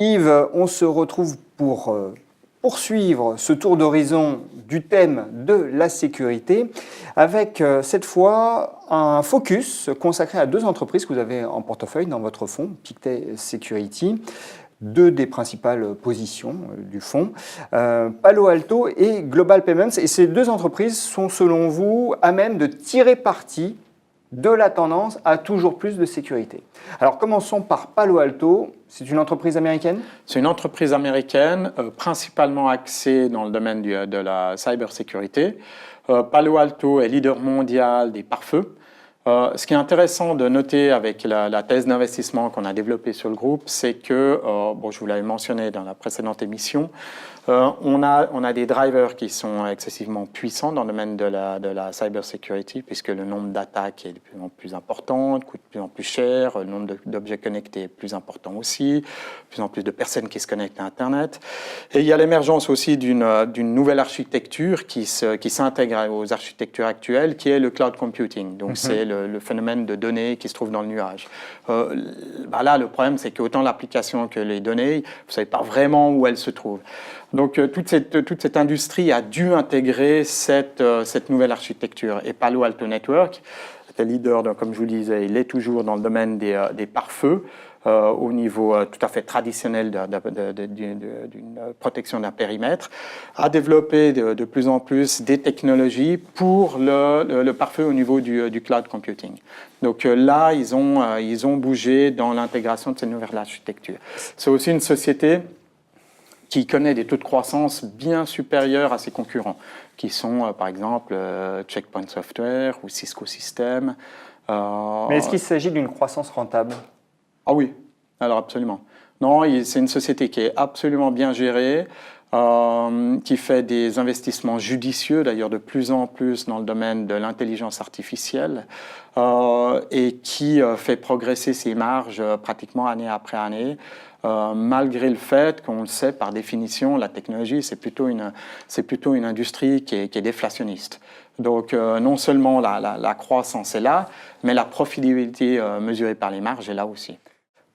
Yves, on se retrouve pour poursuivre ce tour d'horizon du thème de la sécurité avec cette fois un focus consacré à deux entreprises que vous avez en portefeuille dans votre fonds, Pictet Security. Deux des principales positions du fonds, Palo Alto et Global Payments. Et ces deux entreprises sont, selon vous, à même de tirer parti de la tendance à toujours plus de sécurité. Alors, commençons par Palo Alto. C'est une entreprise américaine ? C'est une entreprise américaine, principalement axée dans le domaine de la cybersécurité. Palo Alto est leader mondial des pare-feux. Ce qui est intéressant de noter avec la thèse d'investissement qu'on a développée sur le groupe, c'est que, je vous l'avais mentionné dans la précédente émission, on a des drivers qui sont excessivement puissants dans le domaine de la cybersecurity, puisque le nombre d'attaques est de plus en plus important, coûte de plus en plus cher, le nombre d'objets connectés est plus important aussi, de plus en plus de personnes qui se connectent à Internet. Et il y a l'émergence aussi d'une nouvelle architecture qui s'intègre aux architectures actuelles, qui est le cloud computing. Donc c'est le phénomène de données qui se trouve dans le nuage. Là, le problème, c'est qu'autant l'application que les données, vous ne savez pas vraiment où elles se trouvent. Donc, toute cette industrie a dû intégrer cette nouvelle architecture. Et Palo Alto Networks était leader, comme je vous le disais, il est toujours dans le domaine des pare-feux, au niveau tout à fait traditionnel d'une protection d'un périmètre, a développé de plus en plus des technologies pour le pare-feu au niveau du cloud computing. Donc là, ils ont bougé dans l'intégration de cette nouvelle architecture. C'est aussi une société qui connaît des taux de croissance bien supérieurs à ses concurrents, qui sont par exemple Checkpoint Software ou Cisco Systems. Mais est-ce qu'il s'agit d'une croissance rentable ? Ah oui, alors absolument. Non, c'est une société qui est absolument bien gérée, qui fait des investissements judicieux, d'ailleurs de plus en plus dans le domaine de l'intelligence artificielle, et qui fait progresser ses marges pratiquement année après année. Malgré le fait qu'on le sait par définition, la technologie, c'est plutôt une industrie qui est déflationniste. Donc non seulement la croissance est là, mais la profitabilité mesurée par les marges est là aussi.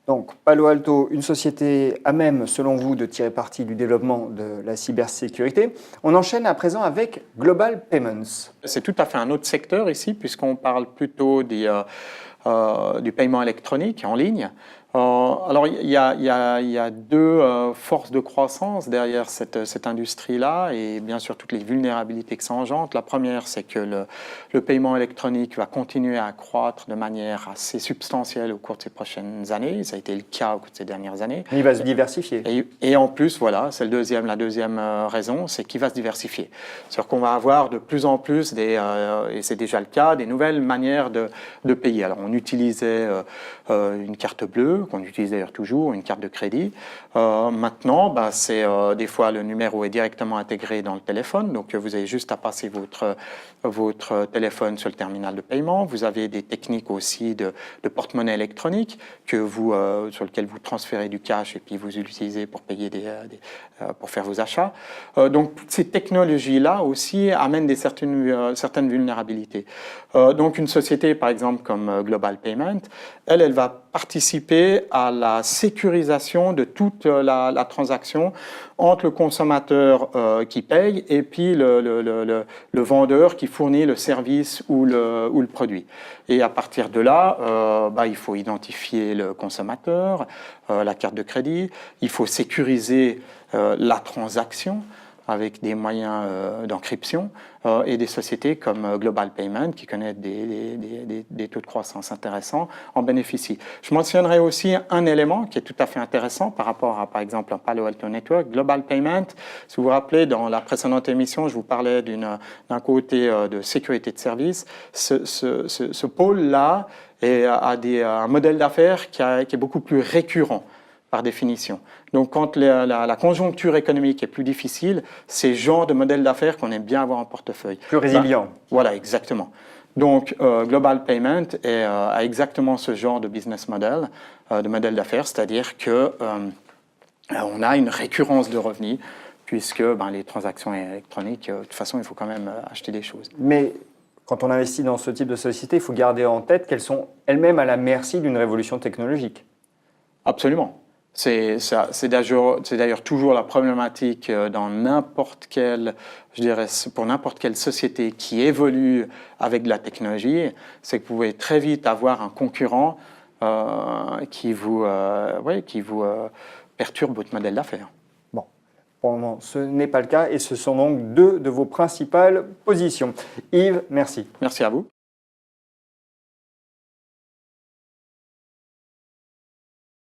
Donc Palo Alto, une société à même, selon vous, de tirer parti du développement de la cybersécurité. On enchaîne à présent avec Global Payments. C'est tout à fait un autre secteur ici, puisqu'on parle plutôt du paiement électronique en ligne. Alors, il y a deux forces de croissance derrière cette industrie-là et bien sûr toutes les vulnérabilités que ça engendre. La première, c'est que le paiement électronique va continuer à croître de manière assez substantielle au cours de ces prochaines années. Ça a été le cas au cours de ces dernières années. Il va se diversifier. Et en plus, voilà, c'est la deuxième raison, c'est qu'il va se diversifier. C'est-à-dire qu'on va avoir de plus en plus, et c'est déjà le cas, des nouvelles manières de payer. Alors, on utilisait une carte bleue, qu'on utilise d'ailleurs toujours, une carte de crédit. Maintenant, c'est des fois le numéro est directement intégré dans le téléphone, donc vous avez juste à passer votre téléphone sur le terminal de paiement. Vous avez des techniques aussi de porte-monnaie électronique sur lequel vous transférez du cash et puis vous utilisez pour payer pour faire vos achats. Donc toutes ces technologies-là aussi amènent certaines vulnérabilités. Donc une société par exemple comme Global Payment, elle va participer à la sécurisation de toute la transaction entre le consommateur qui paye et puis le vendeur qui fournit le service ou le produit. Et à partir de là, il faut identifier le consommateur, la carte de crédit, il faut sécuriser la transaction avec des moyens d'encryption et des sociétés comme Global Payment qui connaissent des taux de croissance intéressants en bénéficient. Je mentionnerai aussi un élément qui est tout à fait intéressant par rapport à, par exemple, un Palo Alto Network. Global Payment, si vous vous rappelez, dans la précédente émission, je vous parlais d'un côté de sécurité de service. Ce pôle-là a un modèle d'affaires qui est beaucoup plus récurrent par définition. Donc, quand la conjoncture économique est plus difficile, c'est le genre de modèle d'affaires qu'on aime bien avoir en portefeuille. Plus résilient. Voilà, exactement. Donc, Global Payment a exactement ce genre de business model, de modèle d'affaires, c'est-à-dire qu'on a une récurrence de revenus, puisque les transactions électroniques, de toute façon, il faut quand même acheter des choses. Mais quand on investit dans ce type de société, il faut garder en tête qu'elles sont elles-mêmes à la merci d'une révolution technologique. Absolument. C'est d'ailleurs toujours la problématique dans n'importe quelle, je dirais, pour n'importe quelle société qui évolue avec de la technologie, c'est que vous pouvez très vite avoir un concurrent qui vous perturbe votre modèle d'affaires. Bon, pour le moment, ce n'est pas le cas et ce sont donc deux de vos principales positions. Yves, merci. Merci à vous.